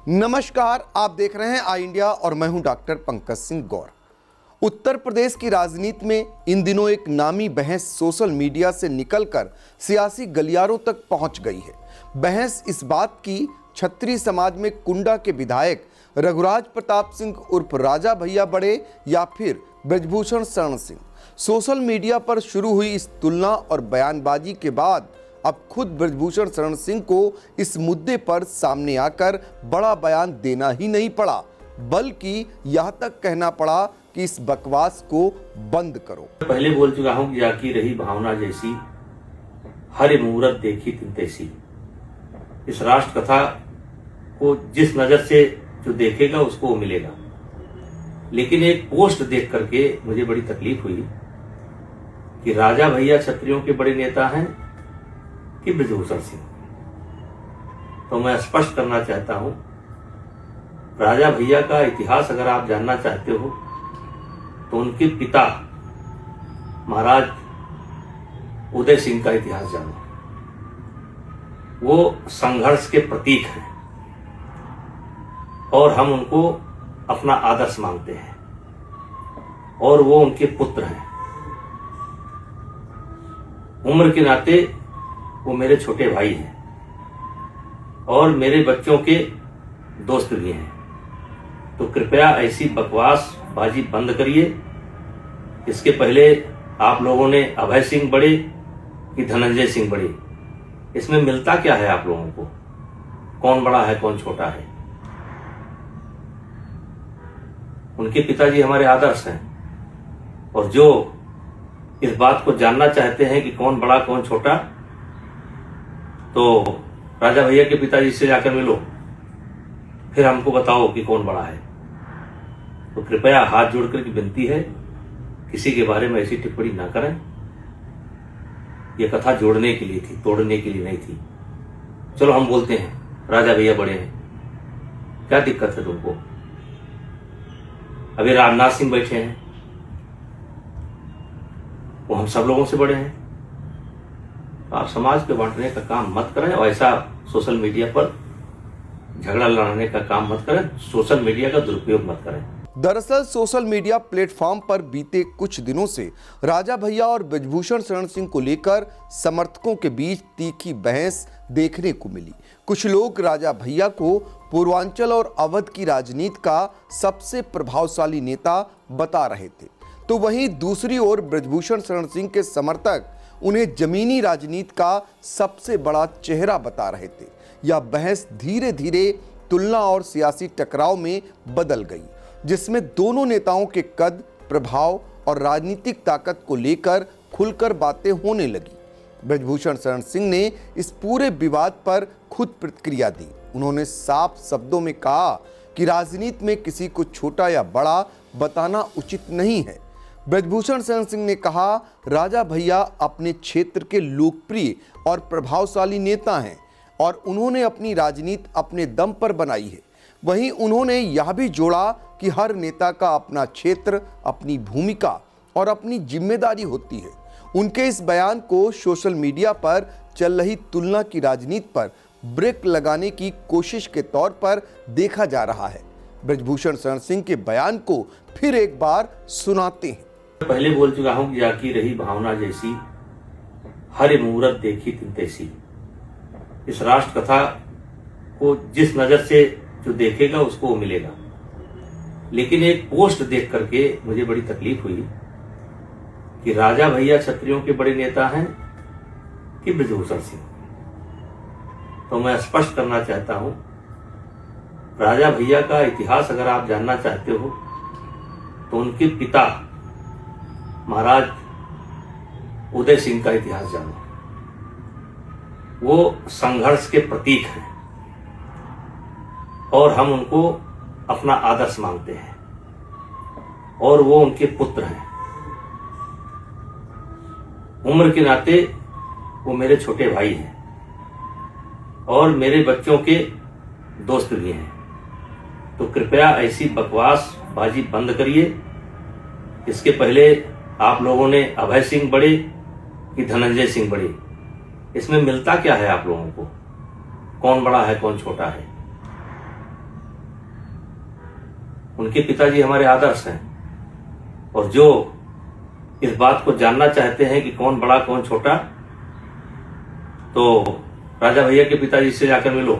नमस्कार, आप देख रहे हैं आई इंडिया और मैं हूं डॉक्टर पंकज सिंह गौर। उत्तर प्रदेश की राजनीति में इन दिनों एक नामी बहस सोशल मीडिया से निकलकर सियासी गलियारों तक पहुंच गई है। बहस इस बात की क्षत्रिय समाज में कुंडा के विधायक रघुराज प्रताप सिंह उर्फ राजा भैया बड़े या फिर ब्रजभूषण शरण सिंह। सोशल मीडिया पर शुरू हुई इस तुलना और बयानबाजी के बाद अब खुद ब्रजभूषण शरण सिंह को इस मुद्दे पर सामने आकर बड़ा बयान देना ही नहीं पड़ा, बल्कि यह तक कहना पड़ा कि इस बकवास को बंद करो। पहले बोल चुका हूं कि जाकी रही भावना जैसी, हर मुहूर्त देखी तिन तैसी। इस राष्ट्र कथा को जिस नजर से जो देखेगा उसको वो मिलेगा। लेकिन एक पोस्ट देख करके मुझे बड़ी तकलीफ हुई कि राजा भैया क्षत्रियों के बड़े नेता हैं कि ब्रजभूषण सिंह। तो मैं स्पष्ट करना चाहता हूं, राजा भैया का इतिहास अगर आप जानना चाहते हो तो उनके पिता महाराज उदय सिंह का इतिहास जानो। वो संघर्ष के प्रतीक हैं और हम उनको अपना आदर्श मानते हैं और वो उनके पुत्र हैं। उम्र के नाते वो मेरे छोटे भाई हैं और मेरे बच्चों के दोस्त भी हैं। तो कृपया ऐसी बकवास बाजी बंद करिए। इसके पहले आप लोगों ने अभय सिंह बड़े कि धनंजय सिंह बड़े, इसमें मिलता क्या है आप लोगों को? कौन बड़ा है कौन छोटा है? उनके पिताजी हमारे आदर्श हैं और जो इस बात को जानना चाहते हैं कि कौन बड़ा कौन छोटा, तो राजा भैया के पिताजी से जाकर मिलो, फिर हमको बताओ कि कौन बड़ा है। तो कृपया हाथ जोड़कर की विनती है, किसी के बारे में ऐसी टिप्पणी ना करें। यह कथा जोड़ने के लिए थी, तोड़ने के लिए नहीं थी। चलो हम बोलते हैं, राजा भैया बड़े हैं, क्या दिक्कत है तुमको? अभी राजनाथ सिंह बैठे हैं, वो हम सब लोगों से बड़े हैं। आप समाज के बांटने का काम मत करें और ऐसा सोशल मीडिया पर झगड़ा लड़ाने का काम मत करें। सोशल मीडिया का दुरुपयोग मत करें। दरअसल सोशल मीडिया प्लेटफॉर्म पर बीते कुछ दिनों से राजा भैया और ब्रजभूषण शरण सिंह को लेकर समर्थकों के बीच तीखी बहस देखने को मिली। कुछ लोग राजा भैया को पूर्वांचल और अवध की राजनीति का सबसे प्रभावशाली नेता बता रहे थे, तो वहीं दूसरी ओर ब्रजभूषण शरण सिंह के समर्थक उन्हें जमीनी राजनीति का सबसे बड़ा चेहरा बता रहे थे। यह बहस धीरे धीरे तुलना और सियासी टकराव में बदल गई, जिसमें दोनों नेताओं के कद, प्रभाव और राजनीतिक ताकत को लेकर खुलकर बातें होने लगी। ब्रजभूषण शरण सिंह ने इस पूरे विवाद पर खुद प्रतिक्रिया दी। उन्होंने साफ शब्दों में कहा कि राजनीति में किसी को छोटा या बड़ा बताना उचित नहीं है। ब्रजभूषण शरण सिंह ने कहा, राजा भैया अपने क्षेत्र के लोकप्रिय और प्रभावशाली नेता हैं और उन्होंने अपनी राजनीति अपने दम पर बनाई है। वहीं उन्होंने यह भी जोड़ा कि हर नेता का अपना क्षेत्र, अपनी भूमिका और अपनी जिम्मेदारी होती है। उनके इस बयान को सोशल मीडिया पर चल रही तुलना की राजनीति पर ब्रेक लगाने की कोशिश के तौर पर देखा जा रहा है। ब्रजभूषण शरण सिंह के बयान को फिर एक बार सुनाते हैं। पहले बोल चुका हूं कि जाकी रही भावना जैसी, हर मुहूर्त देखी तिन तैसी। इस राष्ट्र कथा को जिस नजर से जो देखेगा उसको वो मिलेगा। लेकिन एक पोस्ट देख करके मुझे बड़ी तकलीफ हुई कि राजा भैया क्षत्रियों के बड़े नेता हैं कि ब्रजभूषण सिंह। तो मैं स्पष्ट करना चाहता हूं, राजा भैया का इतिहास अगर आप जानना चाहते हो तो उनके पिता महाराज उदय सिंह का इतिहास जानो। वो संघर्ष के प्रतीक हैं और हम उनको अपना आदर्श मानते हैं और वो उनके पुत्र हैं। उम्र के नाते वो मेरे छोटे भाई हैं और मेरे बच्चों के दोस्त भी हैं। तो कृपया ऐसी बकवास बाजी बंद करिए। इसके पहले आप लोगों ने अभय सिंह बड़े कि धनंजय सिंह बड़े, इसमें मिलता क्या है आप लोगों को? कौन बड़ा है कौन छोटा है? उनके पिताजी हमारे आदर्श हैं, और जो इस बात को जानना चाहते हैं कि कौन बड़ा कौन छोटा, तो राजा भैया के पिताजी से जाकर मिलो,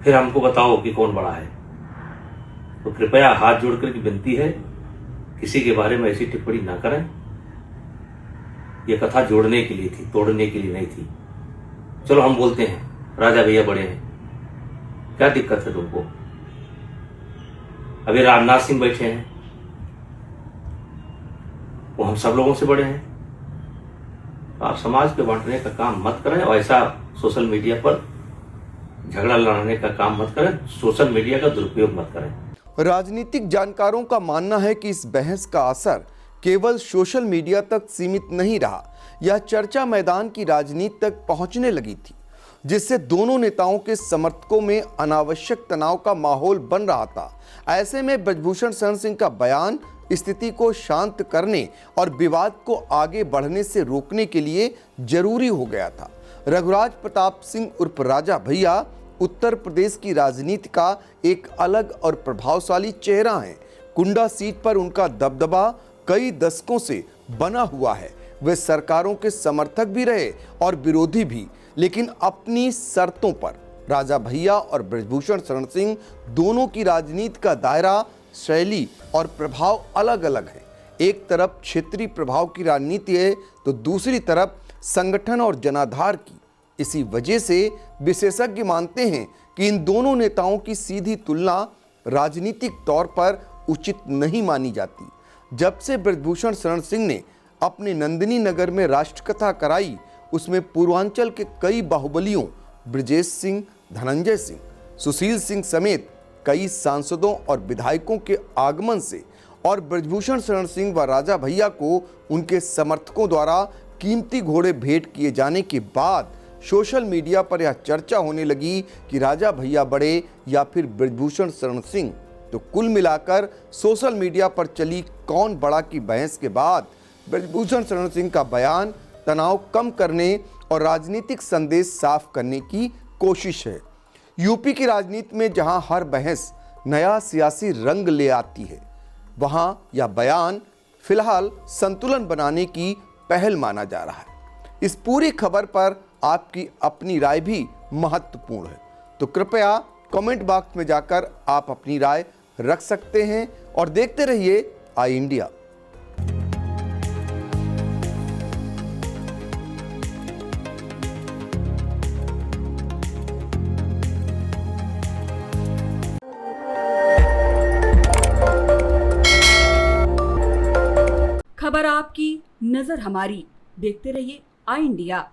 फिर हमको बताओ कि कौन बड़ा है। तो कृपया हाथ जोड़कर की विनती है, किसी के बारे में ऐसी टिप्पणी ना करें। यह कथा जोड़ने के लिए थी, तोड़ने के लिए नहीं थी। चलो हम बोलते हैं, राजा भैया बड़े हैं, क्या दिक्कत है तुमको? अभी राजनाथ सिंह बैठे हैं, वो हम सब लोगों से बड़े हैं। तो आप समाज के बांटने का काम मत करें, और ऐसा सोशल मीडिया पर झगड़ा लड़ाने का काम मत करें, सोशल मीडिया का दुरुपयोग मत करें। राजनीतिक जानकारों का मानना है कि इस बहस का असर केवल सोशल मीडिया तक सीमित नहीं रहा, यह चर्चा मैदान की राजनीति तक पहुंचने लगी थी, जिससे दोनों नेताओं के समर्थकों में अनावश्यक तनाव का माहौल बन रहा था। ऐसे में ब्रजभूषण शरण सिंह का बयान स्थिति को शांत करने और विवाद को आगे बढ़ने से रोकने के लिए जरूरी हो गया था। रघुराज प्रताप सिंह उर्फ राजा भैया उत्तर प्रदेश की राजनीति का एक अलग और प्रभावशाली चेहरा हैं। कुंडा सीट पर उनका दबदबा कई दशकों से बना हुआ है। वे सरकारों के समर्थक भी रहे और विरोधी भी, लेकिन अपनी शर्तों पर। राजा भैया और ब्रजभूषण शरण सिंह दोनों की राजनीति का दायरा, शैली और प्रभाव अलग अलग है। एक तरफ क्षेत्रीय प्रभाव की राजनीति है, तो दूसरी तरफ संगठन और जनाधार की। इसी वजह से विशेषज्ञ मानते हैं कि इन दोनों नेताओं की सीधी तुलना राजनीतिक तौर पर उचित नहीं मानी जाती। जब से ब्रजभूषण शरण सिंह ने अपने नंदिनी नगर में राष्ट्रकथा कराई, उसमें पूर्वांचल के कई बाहुबलियों ब्रजेश सिंह, धनंजय सिंह, सुशील सिंह समेत कई सांसदों और विधायकों के आगमन से और ब्रजभूषण शरण सिंह व राजा भैया को उनके समर्थकों द्वारा कीमती घोड़े भेंट किए जाने के बाद सोशल मीडिया पर यह चर्चा होने लगी कि राजा भैया बड़े या फिर ब्रजभूषण शरण सिंह। तो कुल मिलाकर सोशल मीडिया पर चली कौन बड़ा की बहस के बाद ब्रजभूषण शरण सिंह का बयान तनाव कम करने और राजनीतिक संदेश साफ करने की कोशिश है। यूपी की राजनीति में जहां हर बहस नया सियासी रंग ले आती है, वहां यह बयान फिलहाल संतुलन बनाने की पहल माना जा रहा है। इस पूरी खबर पर आपकी अपनी राय भी महत्वपूर्ण है, तो कृपया कमेंट बॉक्स में जाकर आप अपनी राय रख सकते हैं और देखते रहिए आई इंडिया। खबर आपकी, नजर हमारी। देखते रहिए आई इंडिया।